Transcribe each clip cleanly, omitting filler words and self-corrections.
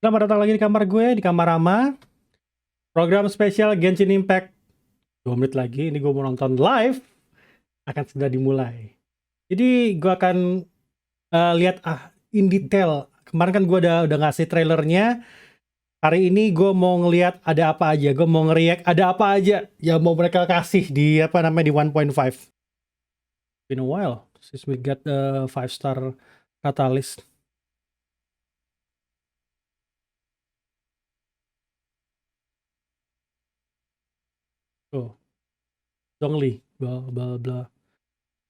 Selamat datang lagi di kamar gue, di Kamar Rama. Program spesial Genshin Impact. 2 menit lagi, ini gue mau nonton live. Akan sudah dimulai. Jadi gue akan lihat in detail. Kemarin kan gue udah ngasih trailernya. Hari ini gue mau ngelihat ada apa aja. Gue mau ngeriak ada apa aja yang mau mereka kasih di di 1.5. Been a while since we got the 5-star catalyst. Oh, Zhongli, blah blah blah.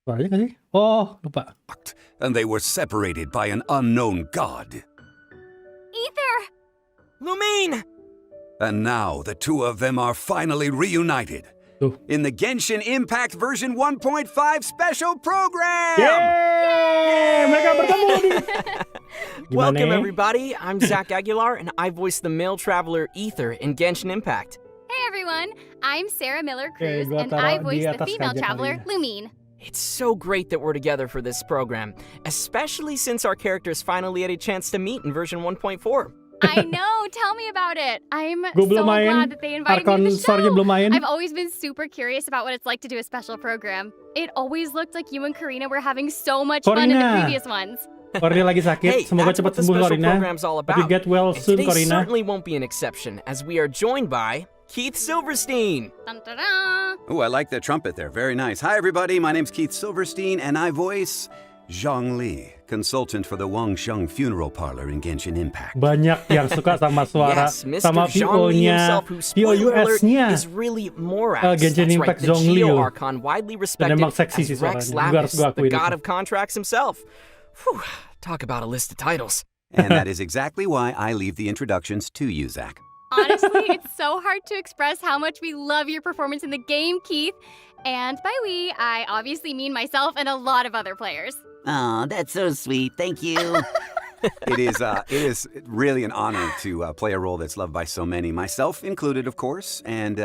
Suaranya nggak sih? Oh, lupa. And they were separated by an unknown god. Ether! Lumine! And now the two of them are finally reunited Tuh. in the Genshin Impact version 1.5 special program! Yeay! Mereka bertemu nih. Welcome everybody, I'm Zach Aguilar and I voice the male traveler Ether in Genshin Impact. Hey everyone, I'm Sarah Miller-Cruz gua and taruh I di voice the atas female kaca traveler, kali ya. Lumine. It's so great that we're together for this program, especially since our characters finally had a chance to meet in version 1.4. I know, tell me about it. I'm Gua so belum main. glad that they invited Arkon me to the Story-nya show. belum main. I've always been super curious about what it's like to do a special program. It always looked like you and Karina were having so much fun in the Corina. previous ones. Corina lagi sakit. Hey, Semoga that's cepat what the sembuh special Corina. program's all Hope you about. get well And soon, today Corina. certainly won't be an exception, as we are joined by Keith Silverstein. Dun-dun-dun. Oh, I like the trumpet there. Very nice. Hi, everybody. My name's Keith Silverstein, and I voice Zhongli, consultant for the Wangsheng Funeral Parlor in Genshin Impact. Banyak yang suka sama suara, Yes, Mr. sama Zhongli VO-nya, himself, who spoiler alert VOUS-nya. is really Morax. Genshin That's Impact right, the Zhongli. Geo Archon, widely respected emang seksi sih as Rex suaranya. Gua harus Lapis, akuin the god itu. of contracts himself. Whew, talk about a list of titles. And that is exactly why I leave the introductions to you, Zach. Honestly, it's so hard to express how much we love your performance in the game, Keith. And by we, I obviously mean myself and a lot of other players. Oh, that's so sweet. Thank you. It is really an honor to play a role that's loved by so many, myself included, of course. And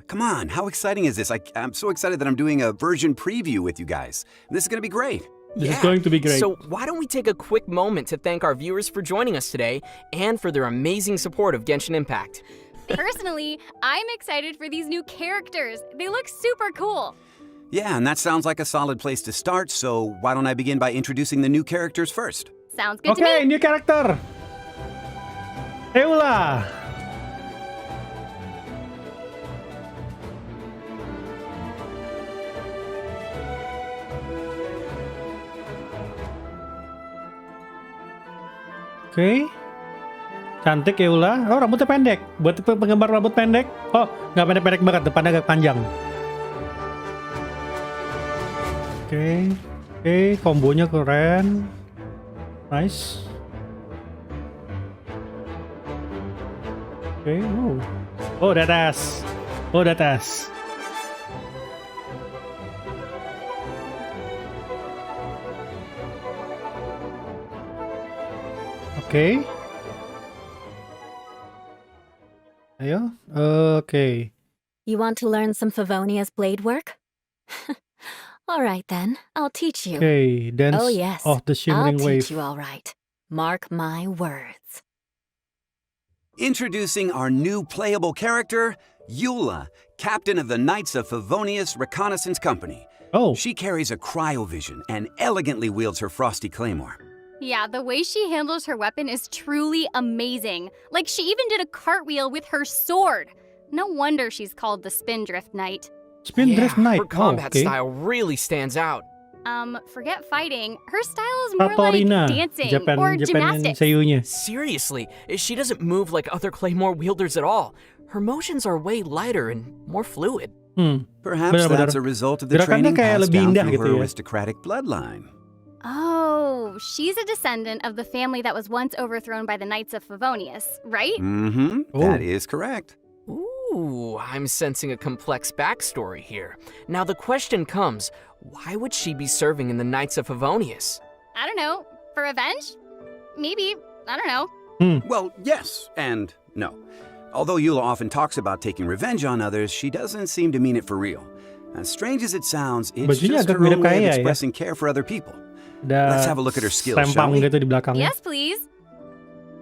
come on, how exciting is this? I'm so excited that I'm doing a version preview with you guys. This is going to be great. This is going to be great. So why don't we take a quick moment to thank our viewers for joining us today and for their amazing support of Genshin Impact. Personally, I'm excited for these new characters. They look super cool. Yeah, and that sounds like a solid place to start, so why don't I begin by introducing the new characters first? Sounds good to Oke, me. new character. Eula. Oke. Cantik Eula. Oh, rambutnya pendek. Buat penggemar rambut pendek. Oh, nggak pendek-pendek banget. Depannya agak panjang. Oke. Oke, kombonya keren. Nice. Oke. Oh, udah tes. Oh, udah tes. Oke. Ayo. Oke. You want to learn some Favonia's blade work? All right then, I'll teach you. Oke, Dance Oh yes, of the I'll Shimmering Wave. teach you all right. Mark my words. Introducing our new playable character, Eula, captain of the Knights of Favonius Reconnaissance Company. Oh, She carries a cryovision and elegantly wields her frosty claymore. Yeah, the way she handles her weapon is truly amazing. Like, she even did a cartwheel with her sword. No wonder she's called the Spindrift Knight. Spindrift Knight. Her combat okay. style really stands out. Forget fighting. Her style is more Katorina, like dancing Japan or Japan gymnastics. seiyunya. Seriously, she doesn't move like other Claymore wielders at all. Her motions are way lighter and more fluid. Perhaps Benar-benar. that's a result of the Gerakannya training kayak passed lebih down indah through gitu her ya. aristocratic bloodline. Oh, she's a descendant of the family that was once overthrown by the Knights of Favonius, right? Mm-hmm. Oh. That is correct. Ooh, I'm sensing a complex backstory here. Now the question comes, why would she be serving in the Knights of Favonius? I don't know. For revenge? Maybe. I don't know. Well, yes and no. Although Eula often talks about taking revenge on others, she doesn't seem to mean it for real. As strange as it sounds, it's Bajunya just agak her own mirip way of kayak ya. expressing care for other people. Ada Let's have a look at her skills, shall sempang we? gitu di belakangnya. Yes, please.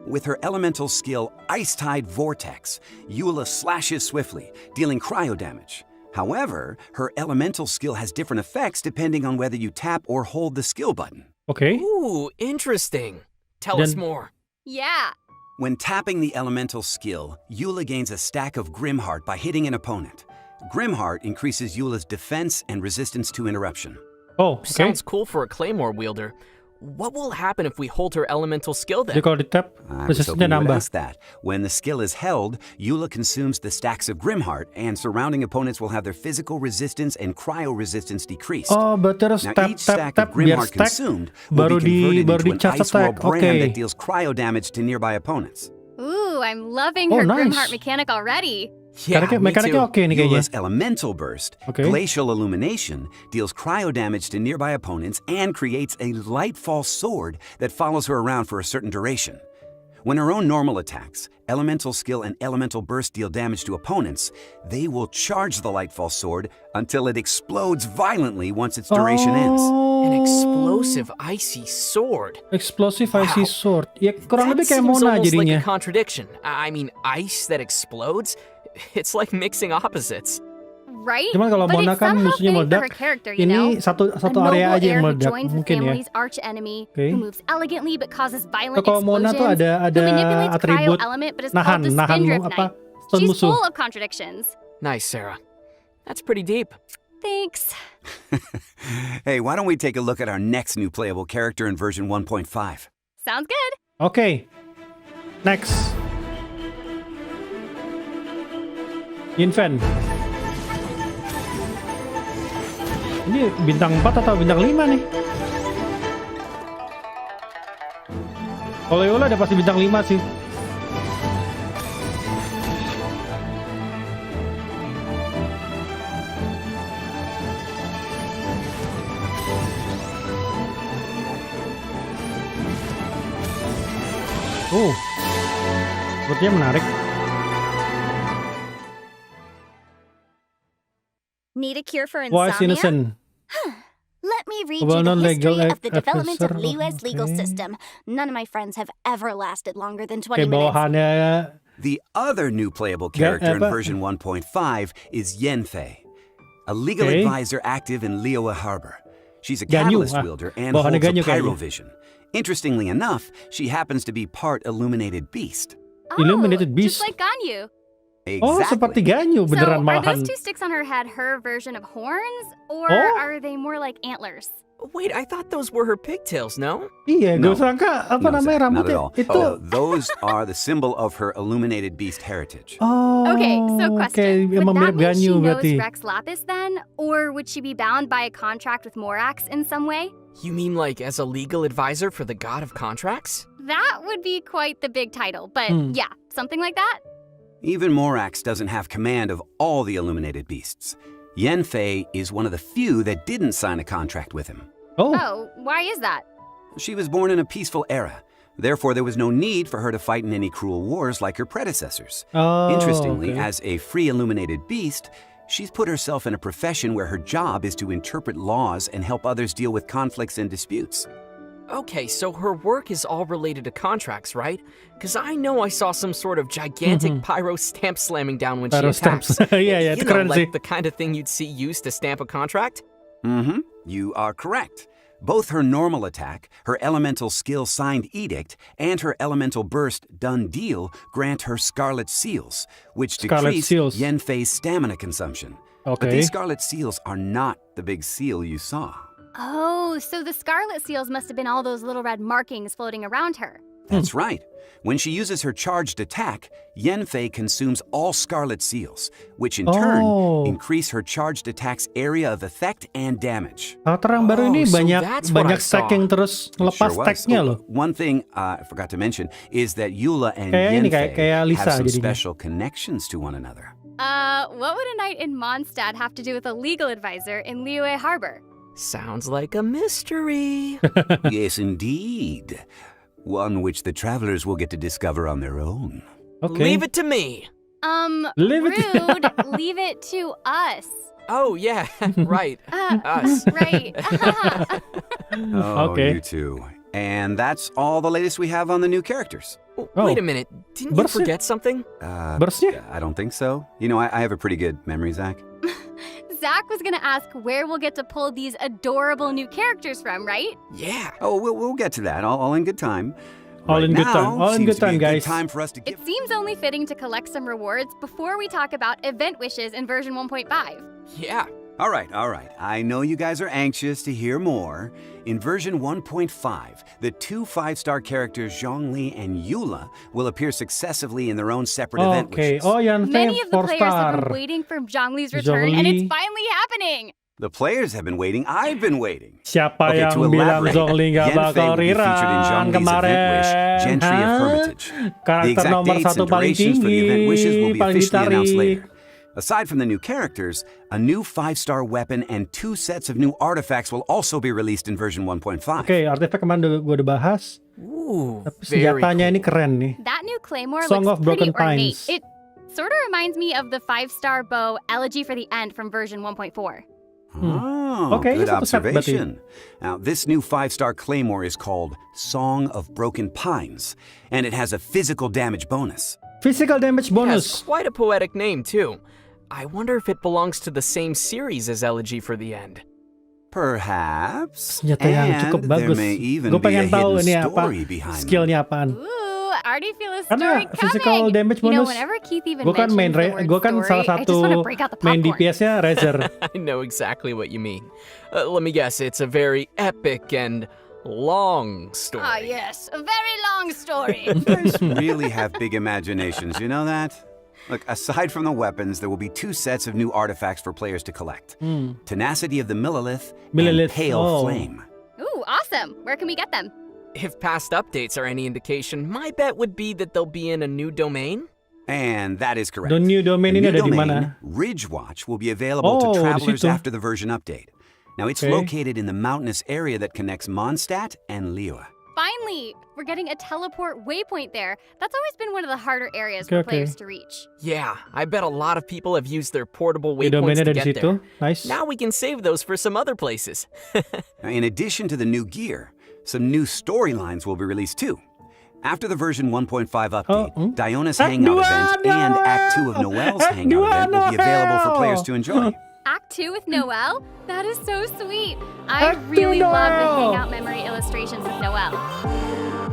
With her elemental skill Ice Tide Vortex, Eula slashes swiftly, dealing cryo damage. However, her elemental skill has different effects depending on whether you tap or hold the skill button. Oke. Ooh, interesting. Tell us Dan- more. Yeah. When tapping the elemental skill, Eula gains a stack of Grimheart by hitting an opponent. Grimheart increases Eula's defense and resistance to interruption. Oh, oke. Sounds cool for a claymore wielder. What will happen if we hold her elemental skill Jadi then? kalau di tap, I was resistance-nya hoping you would nambah. ask that. When the skill is held, Eula consumes the stacks of Grimheart, and surrounding opponents will have their physical resistance and cryo resistance decreased. Oh, berarti harus Now, tap, each tap, stack tap, of biar Grimheart stack, consumed will baru be converted baru into an charge Ice Whirl attack. brand Oke. that deals cryo damage to nearby opponents. Ooh, I'm loving Oh, her nice. Grimheart mechanic already. Yeah, me Mekaniknya too. oke nih kayaknya. Eula's Elemental Burst, Okay. Glacial Illumination, deals cryo damage to nearby opponents and creates a Lightfall Sword that follows her around for a certain duration. When her own normal attacks, Elemental Skill and Elemental Burst deal damage to opponents, they will charge the Lightfall Sword until it explodes violently once its duration ends. An Oh. explosive icy sword. Explosive Icy Wow. Sword. Ya kurang That lebih kayak seems Mona almost jadinya. like a contradiction. I mean, ice that explodes? It's like mixing opposites. Right? Cuman kalau but Mona it's kan somehow musuhnya fitting for meledak. her character, you know? Ini satu A area noble aja heir yang who meledak joins the mungkin ya. family's arch enemy, Okay. who moves elegantly but causes violent Kalau Mona tuh explosions, ada who manipulates atribut cryo element but is nahan called the Spindrift apa Knight. stun She's musuh. full of contradictions. Nice, Sarah. That's pretty deep. Thanks. Hey, why don't we take a look at our next new playable character in version 1.5? Sounds good. Oke. Next. Yenfei. Ini bintang 4 atau bintang 5 nih? Kalau Eula udah pasti bintang 5 sih. Sepertinya menarik. Need a cure for Wise insomnia? Innocent. Let me read A you the well-known legal history of the development of advisor. Liyue's legal Okay. system. None of my friends have ever lasted longer than 20 Kayak minutes. bawahannya The other new playable Ga- character in apa? version 1.5 is Yenfei, a legal Okay. advisor active in Liyue Harbor. She's a Ganyu, catalyst ah. wielder and Bawahannya holds a Ganyu kayaknya. pyrovision. Interestingly enough, she happens to be part illuminated beast. Illuminated Beast. Just like Ganyu. Oh, seperti Ganyu beneran so, are malahan. those two sticks on her head her version of horns, or Oh. are they more like antlers? Wait, I thought those were her pigtails, no? Iya, No. gue sangka apa No, namanya Zach, not rambutnya at all. itu. Oh, those are the symbol of her illuminated beast heritage. Oh, Okay, so question. Emang Would that mirip mean she Ganyu knows berarti. Rex Lapis then? Or would she be bound by a contract with Morax in some way? You mean like as a legal advisor for the god of contracts? That would be quite the big title, but yeah, something like that. Even Morax doesn't have command of all the illuminated beasts. Yenfei is one of the few that didn't sign a contract with him. Oh, why is that? She was born in a peaceful era. Therefore, there was no need for her to fight in any cruel wars like her predecessors. Oh, Interestingly, okay. as a free illuminated beast, she's put herself in a profession where her job is to interpret laws and help others deal with conflicts and disputes. Okay, so her work is all related to contracts, right? Because I know I saw some sort of gigantic pyro stamp slamming down when Pyro she attacks. stamps. Iya, You itu know, keren sih. like the kind of thing you'd see used to stamp a contract? Mm-hmm. You are correct. Both her normal attack, her elemental skill signed edict, and her elemental burst done deal grant her scarlet seals, which Scarlet decrease seals. Yenfei's stamina consumption. But Okay. these scarlet seals are not the big seal you saw. Oh, so the scarlet seals must have been all those little red markings floating around her. That's right. When she uses her charged attack, Yenfei consumes all scarlet seals, which in Oh. turn increase her charged attack's area of effect and damage. Karakter yang baru Oh, ini so banyak that's what banyak I stack saw. yang terus ngelepas Sure was. stacknya Oh, loh. one thing I forgot to mention is that Eula and Kayak ini, Yenfei kayak Lisa have some jadinya. special connections to one another. What would a knight in Mondstadt have to do with a legal advisor in Liyue Harbor? Sounds like a mystery. Yes, indeed. One which the travelers will get to discover on their own. Oke. Leave it to me. Leave it- Rude. Leave it to us. Oh, yeah, right. Us. Right. Oh, Okay. you two. And that's all the latest we have on the new characters. Wait a minute. Didn't you Bersih. forget something? Bersnya? I don't think so. You know, I have a pretty good memory, Zach. Zach was gonna ask where we'll get to pull these adorable new characters from, right? Yeah. Oh, we'll get to that, all in good time. All in good now time. All in seems good to be time, a guys. Good time for us to It give. seems only fitting to collect some rewards before we talk about event wishes in version 1.5. Yeah. All right. I know you guys are anxious to hear more. In version 1.5, the two 5-star characters Zhongli and Eula will appear successively in their own separate event Okay. wishes. Oh, Yenfei Many of the 4 players have been star. waiting for Zhongli's return, and it's Zhongli. finally happening! The players have been waiting. I've been waiting. Siapa Okay, yang to bilang elaborate, Zhongli nggak Yenfei bakal will be featured in rerun Zhongli's kemarin? event wish, Gentry of Hermitage. The Karakter exact nomor dates 1 and paling durations for the event wishes will tinggi, be paling officially announced ditarik. later. Aside from the new characters, a new 5-star weapon and 2 sets of new artifacts will also be released in version 1.5. Oke, artefak kemarin gue udah bahas. Ooh, Tapi very senjatanya ini cool. keren nih. That new claymore Song looks of Broken pretty ornate. Pines. It sort of reminds me of the 5-star bow Elegy for the End from version 1.4. Oh, Okay, good satu set berarti. observation. Now, this new 5-star claymore is called Song of Broken Pines, and it has a physical damage bonus. Physical damage It has bonus. quite a poetic name, too. I wonder if it belongs to the same series as Elegy for the End. Perhaps. Senjata yang And cukup there bagus. may even Gue be a pengen tahu hidden ini apa. story behind them. Skillnya apaan. Ooh, I already feel a Karena story physical coming! damage You know, bonus. whenever Keith even Gue kan mentions the word gue kan story, salah I just satu want to break out the main popcorn. DPS-nya Razer. I know exactly what you mean. Let me guess, it's a very epic and long story. Ah, yes, a very long story. You guys really have big imaginations, you know that? Look, aside from the weapons, there will be 2 sets of new artifacts for players to collect. Tenacity of the Millilith and Millilith, Pale oh. Flame. Ooh, awesome! Where can we get them? If past updates are any indication, my bet would be that they'll be in a new domain. And that is correct. The new domain The ini new ada di domain, mana? Ridgewatch, will be available Oh, to di travelers situ. after the version update. Now, it's Okay. located in the mountainous area that connects Mondstadt and Liyue. Finally! We're getting a teleport waypoint there. That's always been one of the harder areas Okay, for players okay. to reach. Yeah, I bet a lot of people have used their portable Di waypoints domainnya to ada di get situ. there. Nice. Now we can save those for some other places. Now, in addition to the new gear, some new storylines will be released too. After the version 1.5 update, Diona's Act Hangout dua, event and Act 2 of Noel's Act Hangout dua, event will be available for players Noel. to enjoy. Act 2 with Noelle? That is so sweet. I Act 2 really love the Noelle. Hangout memory illustrations with Noelle.